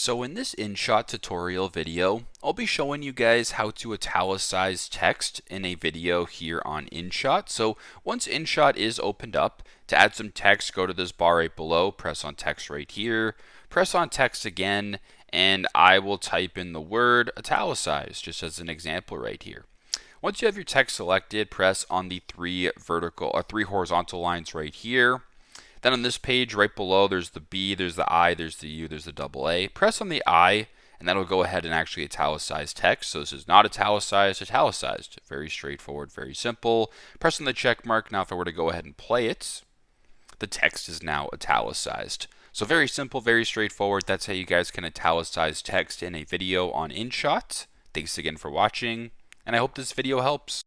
So in this InShot tutorial video, I'll be showing you guys how to italicize text in a video here on InShot. So once InShot is opened up, to add some text, go to this bar right below, press on text right here, press on text again, and I will type in the word italicize, just as an example right here. Once you have your text selected, press on the three horizontal lines right here. Then on this page right below, there's the B, there's the I, there's the U, there's the double A. Press on the I, and that'll go ahead and actually italicize text. So this is not italicized, italicized. Very straightforward, very simple. Press on the check mark. Now if I were to go ahead and play it, the text is now italicized. So very simple, very straightforward. That's how you guys can italicize text in a video on InShot. Thanks again for watching, and I hope this video helps.